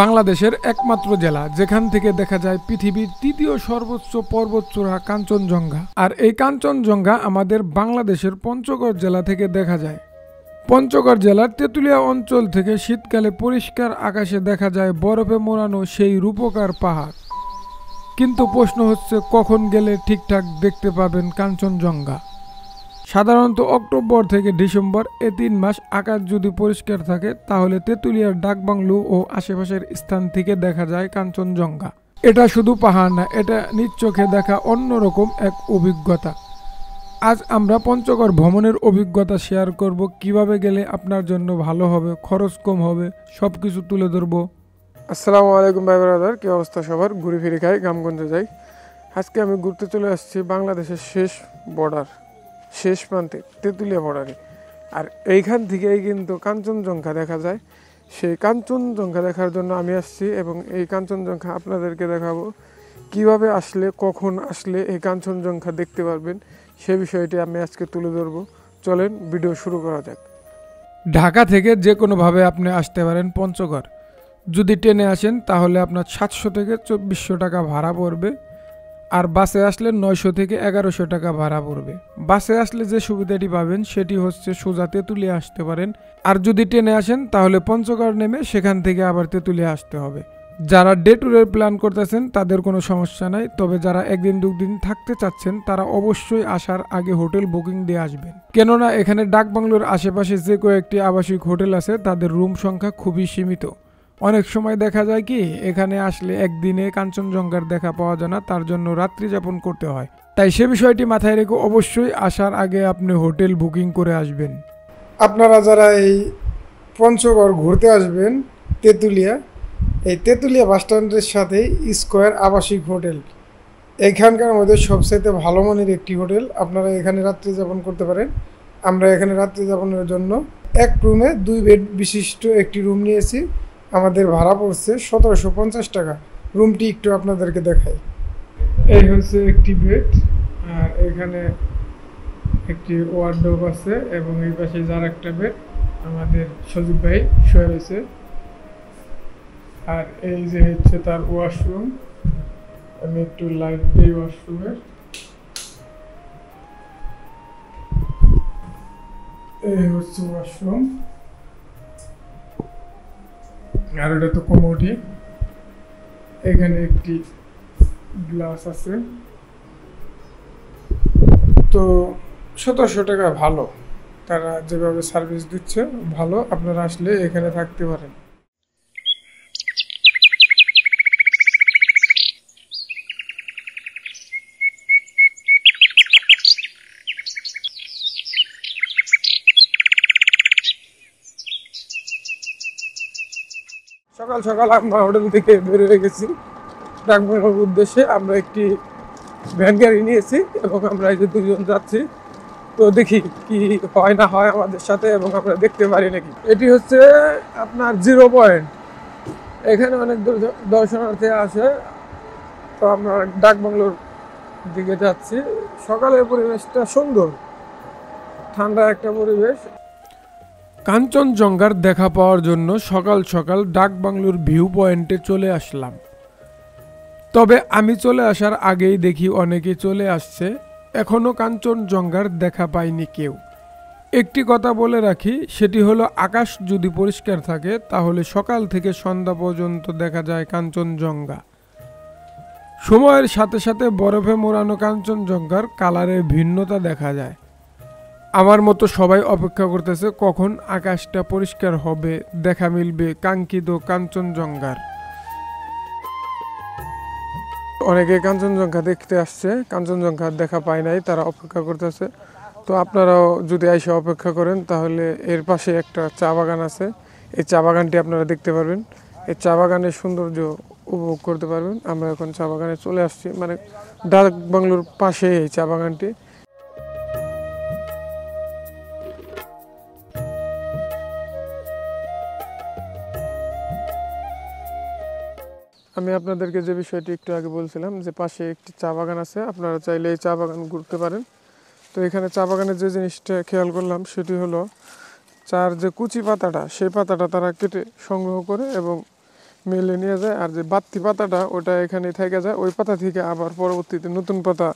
বাংলাদেশের একমাত্র জেলা যেখান থেকে দেখা যায় পৃথিবীর তৃতীয় সর্বোচ্চ পর্বতচূড়া কাঞ্চনজঙ্ঘা। আর এই কাঞ্চনজঙ্ঘা আমাদের বাংলাদেশের পঞ্চগড় জেলা থেকে দেখা যায়। পঞ্চগড় জেলার তেঁতুলিয়া অঞ্চল থেকে শীতকালে পরিষ্কার আকাশে দেখা যায় বরফে মোড়ানো সেই রূপকার পাহাড়। কিন্তু প্রশ্ন হচ্ছে, কখন গেলে ঠিকঠাক দেখতে পাবেন কাঞ্চনজঙ্ঘা? সাধারণত অক্টোবর থেকে ডিসেম্বর এই 3 মাস আকাশ যদি পরিষ্কার থাকে তাহলে তেঁতুলিয়ার ডাকবাংলো ও আশেপাশের স্থান থেকে দেখা যায় কাঞ্চনজঙ্ঘা। এটা শুধু পাহাড় না, এটা নিজ চোখে দেখা অন্যরকম এক অভিজ্ঞতা। আজ আমরা পঞ্চগড় ভ্রমণের অভিজ্ঞতা শেয়ার করব, কিভাবে গেলে আপনার জন্য ভালো হবে, খরচ কম হবে, সব কিছু তুলে ধরবো। আসসালামু আলাইকুম ভাই ব্রাদার, কি অবস্থা সবার? ঘুরে ফিরে খাই, গ্রামগঞ্জে যাই। আজকে আমি ঘুরতে চলে আসছি বাংলাদেশের শেষ প্রান্তে তেঁতুলিয়া বর্ডারে। আর এইখান থেকেই কিন্তু কাঞ্চনজঙ্ঘা দেখা যায়। সেই কাঞ্চনজঙ্ঘা দেখার জন্য আমি আসছি এবং এই কাঞ্চনজঙ্ঘা আপনাদেরকে দেখাবো। কিভাবে আসলে, কখন আসলে এই কাঞ্চনজঙ্ঘা দেখতে পারবেন, সে বিষয়টি আমি আজকে তুলে ধরবো। চলেন ভিডিও শুরু করা যাক। ঢাকা থেকে যে কোনোভাবে আপনি আসতে পারেন পঞ্চগড়। যদি ট্রেনে আসেন তাহলে আপনার 700 থেকে 2400 টাকা ভাড়া পড়বে। আর বাসে আসলে 900 থেকে 1100 টাকা ভাড়া পড়বে। বাসে আসলে যে সুবিধাটি পাবেন সেটি হচ্ছে সোজা তেঁতুলিয়া আসতে পারেন। আর যদি ট্রেনে আসেন তাহলে পঞ্চগড় নেমে সেখান থেকে আবার তেঁতুলিয়া আসতে হবে। যারা ডে ট্যুরের প্ল্যান করতেছেন তাদের কোনো সমস্যা নাই, তবে যারা 1 দিন 2 দিন থাকতে চাচ্ছেন তারা অবশ্যই আসার আগে হোটেল বুকিং দিয়ে আসবেন। কেননা এখানে ডাকবাংলোর আশেপাশে যে কয়েকটি আবাসিক হোটেল আছে তাদের রুম সংখ্যা খুবই সীমিত। অনেক সময় দেখা যায় কি, এখানে আসলে একদিনে কাঞ্চনজঙ্ঘার দেখা পাওয়া যায় না, তার জন্য রাত্রি যাপন করতে হয়। তাই সে বিষয়টি মাথায় রেখে অবশ্যই আসার আগে আপনি হোটেল বুকিং করে আসবেন। আপনারা যারা এই পঞ্চগড় ঘুরতে আসবেন তেঁতুলিয়া, এই তেঁতুলিয়া বাসস্ট্যান্ডের সাথেই স্কোয়ার আবাসিক হোটেল, এখানকার মধ্যে সবচেয়ে ভালো মানের একটি হোটেল। আপনারা এখানে রাত্রি যাপন করতে পারেন। আমরা এখানে রাত্রি যাপনের জন্য এক রুমে 2 বেড বিশিষ্ট একটি রুম নিয়েছি। আমাদের ভাড়া পড়ছে 1750 টাকা। রুমটি একটু আপনাদেরকে দেখাই। এই হচ্ছে একটি বেড, আর এখানে একটি ওয়ার্ডরোব আছে এবং এই পাশে যার একটা বেড আমাদের সজীব ভাই শুয়ে রয়েছে। আর এই যে হচ্ছে তার ওয়াশরুম। আমি একটু লাইট দিই ওয়াশরুমের। এই হচ্ছে ওয়াশরুম, আর এটা তো কমোডি। এখানে একটি গ্লাস আছে। তো 1700 টাকা ভালো, তারা যেভাবে সার্ভিস দিচ্ছে ভালো। আপনারা আসলে এখানে থাকতে পারেন। সকাল সকাল আমরা হোটেল থেকে বের হয়ে গেছি ডাকবাংলোর উদ্দেশ্যে। আমরা একটি ভ্যান গাড়ি নিয়েছি এবং আমরা এই যে 2 জন যাচ্ছি। তো দেখি কি হয় না হয় আমাদের সাথে এবং আমরা দেখতে পারি নাকি। এটি হচ্ছে আপনার 0 পয়েন্ট। এখানে অনেক দর্শনার্থী আসে। তো আমরা ডাকবাংলোর দিকে যাচ্ছি। সকালের পরিবেশটা সুন্দর, ঠান্ডা একটা পরিবেশ। কাঞ্চনজঙ্ঘার দেখা পাওয়ার জন্য সকাল সকাল ডাকবাংলোর ভিউ পয়েন্টে চলে আসলাম। তবে আমি চলে আসার আগেই দেখি অনেকে চলে আসছে, এখনও কাঞ্চনজঙ্ঘার দেখা পায়নি কেউ। একটি কথা বলে রাখি, সেটি হলো আকাশ যদি পরিষ্কার থাকে তাহলে সকাল থেকে সন্ধ্যা পর্যন্ত দেখা যায় কাঞ্চনজঙ্ঘা। সময়ের সাথে সাথে বরফে মোড়ানো কাঞ্চনজঙ্ঘার কালারের ভিন্নতা দেখা যায়। আমার মতো সবাই অপেক্ষা করতেছে কখন আকাশটা পরিষ্কার হবে, দেখা মিলবে কাঙ্ক্ষিত কাঞ্চনজঙ্ঘার। অনেকে কাঞ্চনজঙ্ঘা দেখতে আসছে, কাঞ্চনজঙ্ঘার দেখা পায় নাই, তারা অপেক্ষা করতেছে। তো আপনারাও যদি এসে অপেক্ষা করেন তাহলে এর পাশে একটা চা বাগান আছে, এই চা বাগানটি আপনারা দেখতে পারবেন। এই চা বাগানের সৌন্দর্য উপভোগ করতে পারবেন। আমরা এখন চা বাগানে চলে আসছি, মানে ডাকবাংলোর পাশে এই চা বাগানটি। আমি আপনাদেরকে যে বিষয়টি একটু আগে বলছিলাম, যে পাশে একটি চা বাগান আছে, আপনারা চাইলে এই চা বাগান ঘুরতে পারেন। তো এখানে চা বাগানের যে জিনিসটা খেয়াল করলাম সেটি হলো চার যে কুচি পাতাটা, সেই পাতাটা তারা কেটে সংগ্রহ করে এবং মেলে নিয়ে যায়, আর যে বাত্তি পাতাটা ওটা এখানে থেকে যায়, ওই পাতা থেকে আবার পরবর্তীতে নতুন পাতা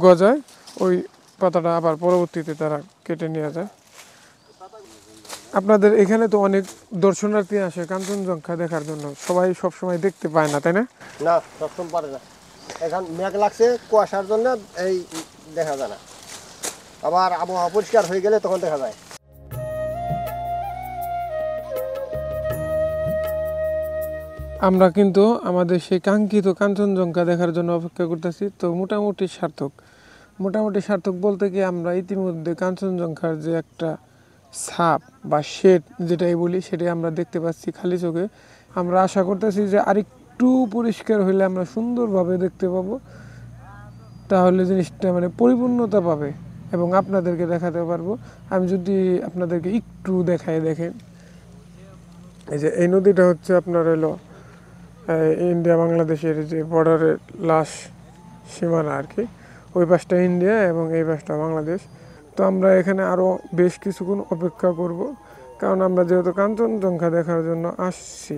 গজায়, ওই পাতাটা আবার পরবর্তীতে তারা কেটে নিয়ে যায়। আপনাদের এখানে তো অনেক দর্শনার্থী আসে কাঞ্চনজঙ্ঘা দেখার জন্য, সবাই সবসময় দেখতে পায় না, তাই না? না, সবসময় পারে না। এখন মেঘ লাগছে, কুয়াশার জন্য এই দেখা যায় না। আবার আবহাওয়া পরিষ্কার হয়ে গেলে তখন দেখা যায়। আমরা কিন্তু আমাদের সেই কাঙ্ক্ষিত কাঞ্চনজঙ্ঘা দেখার জন্য অপেক্ষা করতেছি। তো মোটামুটি সার্থক বলতে কি, আমরা ইতিমধ্যে কাঞ্চনজঙ্ঘার যে একটা ছাপ বা শেড যেটাই বলি, সেটাই আমরা দেখতে পাচ্ছি খালি চোখে। আমরা আশা করতেছি যে আরেকটু পরিষ্কার হইলে আমরা সুন্দরভাবে দেখতে পাবো, তাহলে জিনিসটা মানে পরিপূর্ণতা পাবে এবং আপনাদেরকে দেখাতে পারবো। আমি যদি আপনাদেরকে একটু দেখাই, দেখেন এই যে এই নদীটা হচ্ছে আপনার হলো ইন্ডিয়া বাংলাদেশের যে বর্ডারের লাস্ট সীমানা আর কি, ওই পাশটা ইন্ডিয়া এবং এই পাশটা বাংলাদেশ। তো আমরা এখানে আরও বেশ কিছুক্ষণ অপেক্ষা করব, কারণ আমরা যেহেতু কাঞ্চনজঙ্ঘা দেখার জন্য আসছি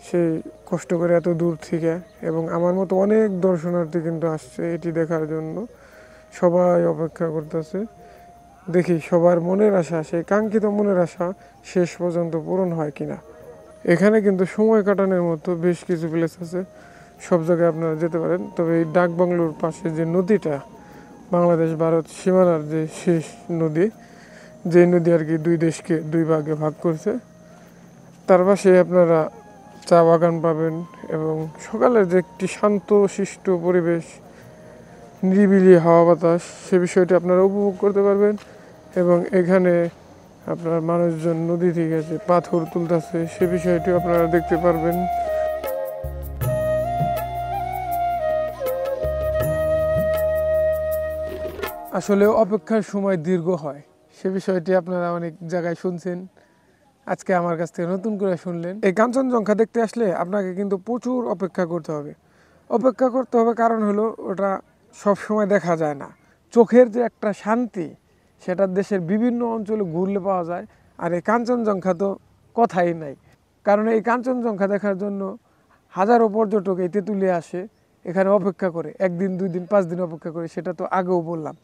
সেই কষ্ট করে এত দূর থেকে, এবং আমার মতো অনেক দর্শনার্থী কিন্তু আসছে এটি দেখার জন্য। সবাই অপেক্ষা করতেছে, দেখি সবার মনের আশা, সেই কাঙ্ক্ষিত মনের আশা শেষ পর্যন্ত পূরণ হয় কিনা। এখানে কিন্তু সময় কাটানোর মতো বেশ কিছু প্লেস আছে, সব জায়গায় আপনারা যেতে পারেন। তবে এই ডাকবাংলোর পাশে যে নদীটা, বাংলাদেশ ভারত সীমানার যে শেষ নদী, যে নদী আর কি দুই দেশকে দুই ভাগে ভাগ করছে, তার পাশে আপনারা চা বাগান পাবেন এবং সকালের যে একটি শান্ত শিষ্ট পরিবেশ, নিরিবিলি হাওয়া বাতাস, সে বিষয়টি আপনারা উপভোগ করতে পারবেন। এবং এখানে আপনার মানুষজন নদী থেকে যে পাথর তুলতেছে, সে বিষয়টি আপনারা দেখতে পারবেন। আসলে অপেক্ষার সময় দীর্ঘ হয়, সে বিষয়টি আপনারা অনেক জায়গায় শুনছেন, আজকে আমার কাছ থেকে নতুন করে শুনলেন। এই কাঞ্চনজঙ্ঘা দেখতে আসলে আপনাকে কিন্তু প্রচুর অপেক্ষা করতে হবে। কারণ হলো ওটা সব সময় দেখা যায় না। চোখের যে একটা শান্তি, সেটা দেশের বিভিন্ন অঞ্চলে ঘুরলে পাওয়া যায়। আর এই কাঞ্চনজঙ্ঘা তো কথাই নাই, কারণ এই কাঞ্চনজঙ্ঘা দেখার জন্য হাজারো পর্যটক এই তেঁতুলিয়া আসে, এখানে অপেক্ষা করে 1 দিন 2 দিন 5 দিন অপেক্ষা করে, সেটা তো আগেও বললাম।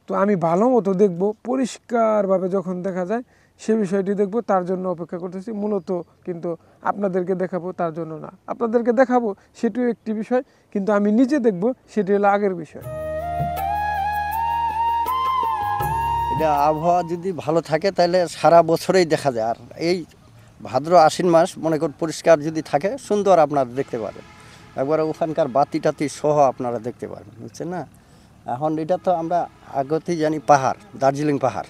তো আমি ভালো মতো দেখবো, পরিষ্কারভাবে যখন দেখা যায় সে বিষয়টি দেখবো, তার জন্য অপেক্ষা করতেছি। মূলত কিন্তু আপনাদেরকে দেখাবো তার জন্য না, আপনাদেরকে দেখাবো সেটিও একটি বিষয়, কিন্তু আমি নিজে দেখবো সেটি হলো আগের বিষয়। এটা আবহাওয়া যদি ভালো থাকে তাহলে সারা বছরেই দেখা যায়। আর এই ভাদ্র আশ্বিন মাস মনে করুন পরিষ্কার যদি থাকে, সুন্দর আপনারা দেখতে পারেন। একবারে ওখানকার বাতি টাতি সহ আপনারা দেখতে পারবেন, বুঝছেন না? এখন এটা তো আমরা আগতেই জানি পাহাড়, দার্জিলিং পাহাড়।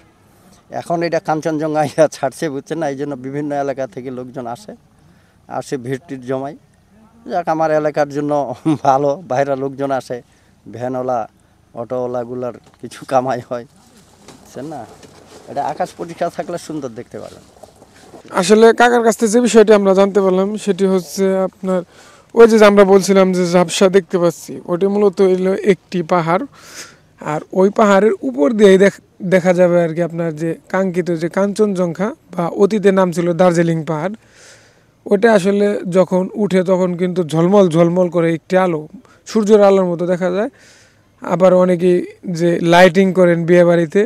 এখন এটা কাঞ্চনজঙ্ঘা ছাড়ছে, বুঝছেন না? এই জন্য বিভিন্ন এলাকা থেকে লোকজন আসে ভিড় জমায়। যাক, আমার এলাকার জন্য ভালো, বাইরের লোকজন আসে, ভ্যানওয়ালা অটোওয়ালাগুলার কিছু কামাই হয়, বুঝছেন না? এটা আকাশ পরিষ্কার থাকলে সুন্দর দেখতে পারবেন। আসলে কাকার কাছ থেকে যে বিষয়টি আমরা জানতে পারলাম সেটি হচ্ছে আপনার ওই যে আমরা বলছিলাম যে ঝাপসা দেখতে পাচ্ছি, ওটি মূলত হলো একটি পাহাড়। আর ওই পাহাড়ের উপর দিয়েই দেখা যাবে আর কি আপনার যে কাঙ্ক্ষিত যে কাঞ্চনজঙ্ঘা, বা অতীতে নাম ছিল দার্জিলিং পাহাড়। ওটা আসলে যখন উঠে তখন কিন্তু ঝলমল করে একটি আলো, সূর্যের আলোর মতো দেখা যায়। আবার অনেকেই যে লাইটিং করেন বিয়ে বাড়িতে,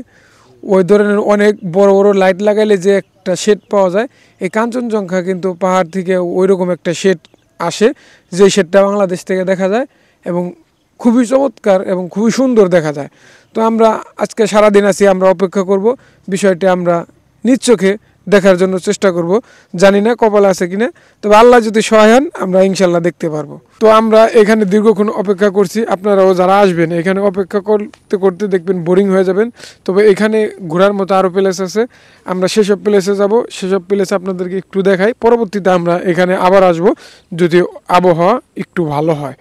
ওই ধরনের অনেক বড় বড় লাইট লাগাইলে যে একটা শেড পাওয়া যায়, এই কাঞ্চনজঙ্ঘা কিন্তু পাহাড় থেকে ওই রকম একটা শেড আসে, যে শেডটা বাংলাদেশ থেকে দেখা যায় এবং খুবই চমৎকার এবং খুবই সুন্দর দেখা যায়। তো আমরা আজকে সারাদিন আছি, আমরা অপেক্ষা করব, বিষয়টি আমরা নিজ চোখে দেখার জন্য চেষ্টা করব। জানি না কপালে আছে কিনা, তবে আল্লাহ যদি সহায় হন আমরা ইনশাল্লাহ দেখতে পারবো। তো আমরা এখানে দীর্ঘক্ষণ অপেক্ষা করছি, আপনারাও যারা আসবেন এখানে অপেক্ষা করতে করতে দেখবেন বোরিং হয়ে যাবেন। তবে এখানে ঘোরার মতো আরও প্লেস আছে, আমরা সেসব প্লেসে যাব, সেসব প্লেস আপনাদেরকে একটু দেখাই। পরবর্তীতে আমরা এখানে আবার আসব যদি আবহাওয়া একটু ভালো হয়।